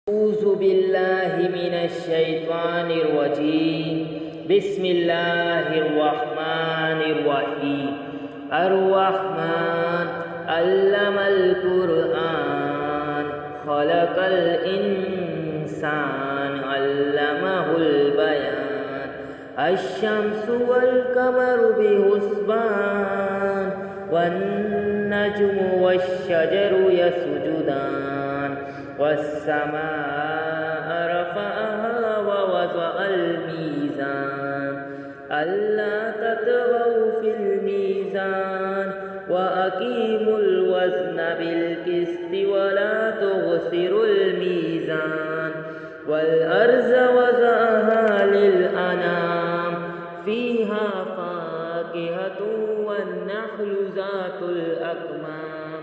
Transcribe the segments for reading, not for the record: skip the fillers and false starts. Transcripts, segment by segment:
أعوذ بالله من الشيطان الرجيم. بسم الله الرحمن الرحيم. الرحمن علم القرآن خلق الإنسان علمه البيان. الشمس والقمر بحسبان والنجم والشجر يسجدان والسماء رفعها ووضع الميزان ألا تطغوا في الميزان وأقيموا الوزن بالقسط ولا تخسروا الميزان والأرض وضعها للأنام فيها فاكهة والنخل ذات الأكمام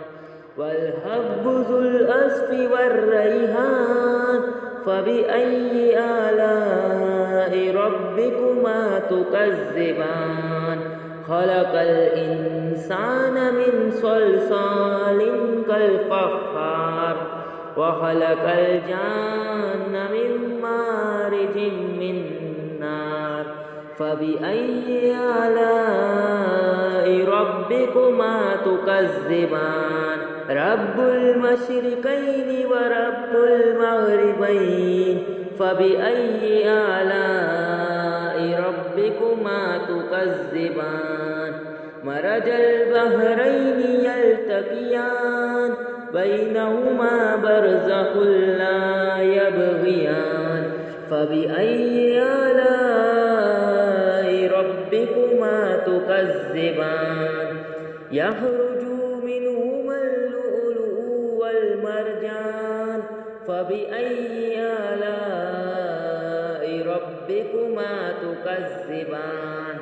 والحب ذو العصف والريحان فبأي آلاء ربكما تكذبان. خلق الإنسان من صلصال كالفخار وخلق الجان من مارج من نار فبأي آلاء ربكما تكذبان. رب المشرقين ورب المغربين فبأي آلاء ربكما تكذبان. مرج البحرين يلتقيان بينهما برزخ لا يبغيان فبأي آلاء ربكما تكذبان. يخرج منهما اللؤلؤ والمرجان فبأي آلاء ربكما تكذبان.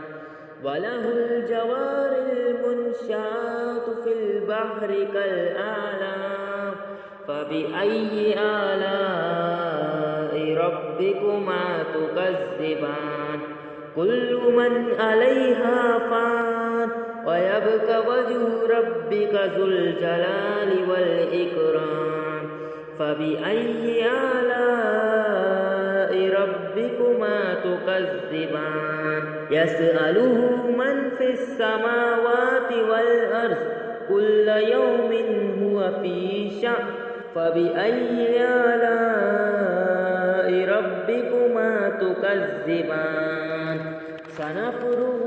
وله الجوار المنشآت في البحر كالأعلام فبأي آلاء ربكما تكذبان. كل من عليها فان ويبقى وجه ربك ذو الجلال والإكرام فبأي آلاء ربكما تكذبان. يسأله من في السماوات والأرض كل يوم هو في شأن فبأي آلاء ربكما تكذبان. سنفرغ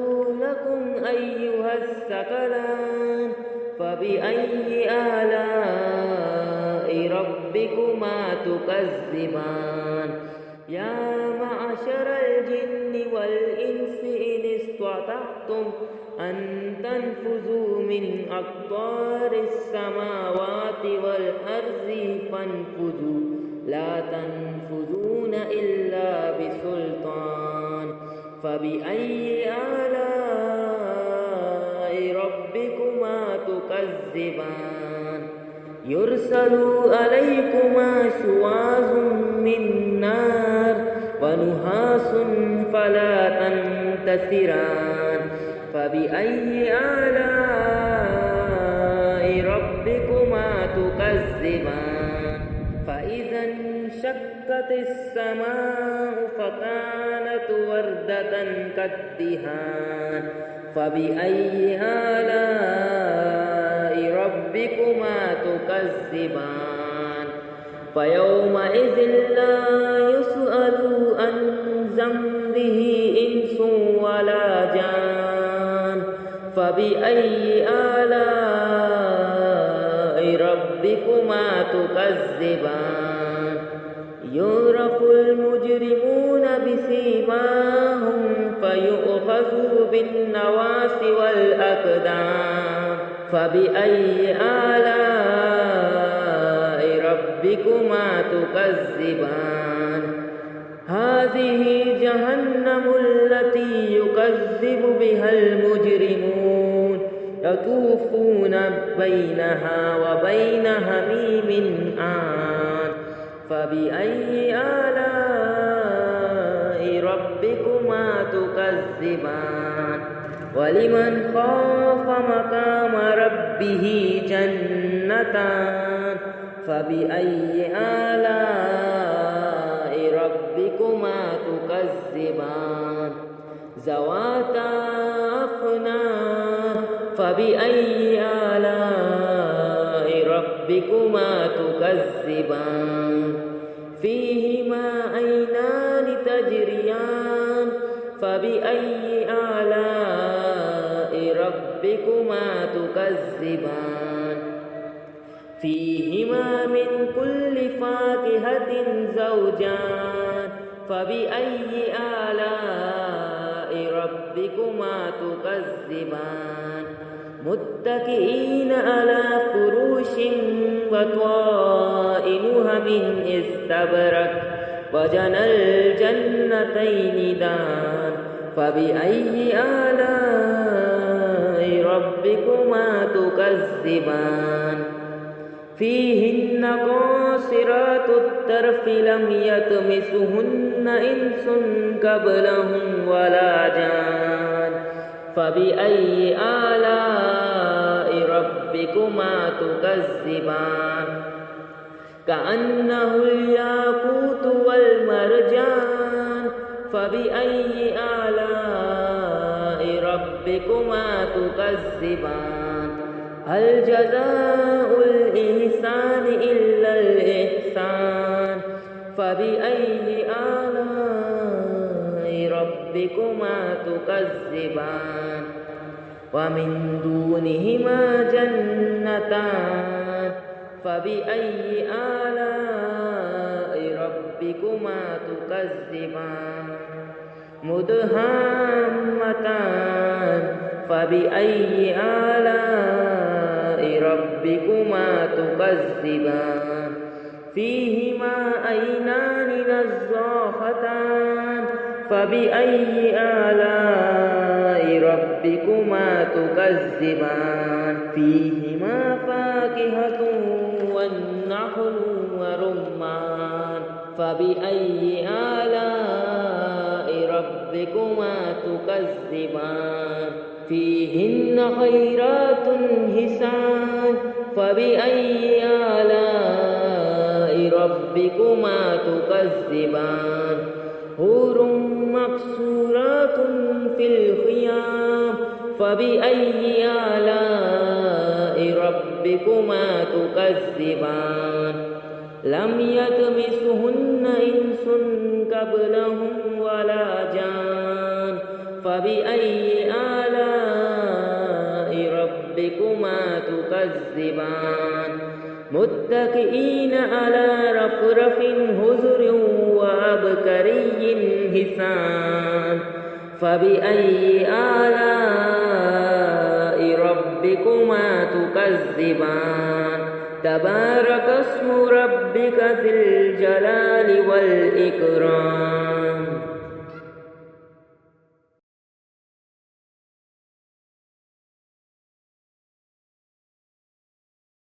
لكم أيها الثقلان فبأي آلاء ربكما تكذبان. يا معشر الجن والإنس إن استطعتم أن تنفذوا من أقطار السماوات والأرض فانفذوا لا تنفذون إلا بسلطان فبأي آلاء ربكما تكذبان. يرسل عليكما شواظ من نار ونحاس فلا تنتصران فبأي آلاء ربكما تكذبان. فإذا انشقت السماء فكانت وردة كالدهان فبأي آلاء ربكما تكذبان. فيومئذ لا يسأل عن ذنبه إنس ولا جان فبأي آلاء ربكما تكذبان. يعرف المجرمون بسيماهم فيؤخذوا بالنواصي والأقدام فبأي آلاء ربكما تكذبان. هذه جهنم التي يكذب بها المجرمون يطوفون بينها وبين حميم آن فبأي آلاء ربكما تكذبان. ولمن خاف مقام ربه جنتان فبأي آلاء تكذبان ذواتا أفنان فبأي آلاء ربكما تكذبان فيهما عينان تجريان فبأي آلاء ربكما تكذبان فيهما من كل فاكهة زوجان فبأي آلاء ربكما تكذبان متكئين على فروش وطائنها من استبرق وجنى الجنتين دان فبأي آلاء ربكما تكذبان فيهن قاصرات الطرف لم يطمثهن إنس قبلهم ولا جان فبأي آلاء ربكما تكذبان كأنه الياقوت والمرجان فبأي آلاء ربكما تكذبان هل جزاء الإحسان إلا الإحسان فبأي آلاء ربكما تكذبان ومن دونهما جنتان فبأي آلاء ربكما تكذبان مدهامتان فبأي آلاء ربكما تكذبان فيهما عينان نضاختان فبأي آلاء ربكما تكذبان فيهما فاكهة والنخل ورمان فبأي آلاء ربكما تكذبان فيهن خيرات حسان فبأي آلاء ربكما تكذبان حور مقصورات في الخيام فبأي آلاء ربكما تكذبان لم يطمثهن إنس قبلهم ولا جان فبأي آلاء ربكما تكذبان متكئين على رفرف خضر وعبقري حسان فبأي آلاء ربكما تكذبان تبارك اسم ربك ذي الجلال والإكرام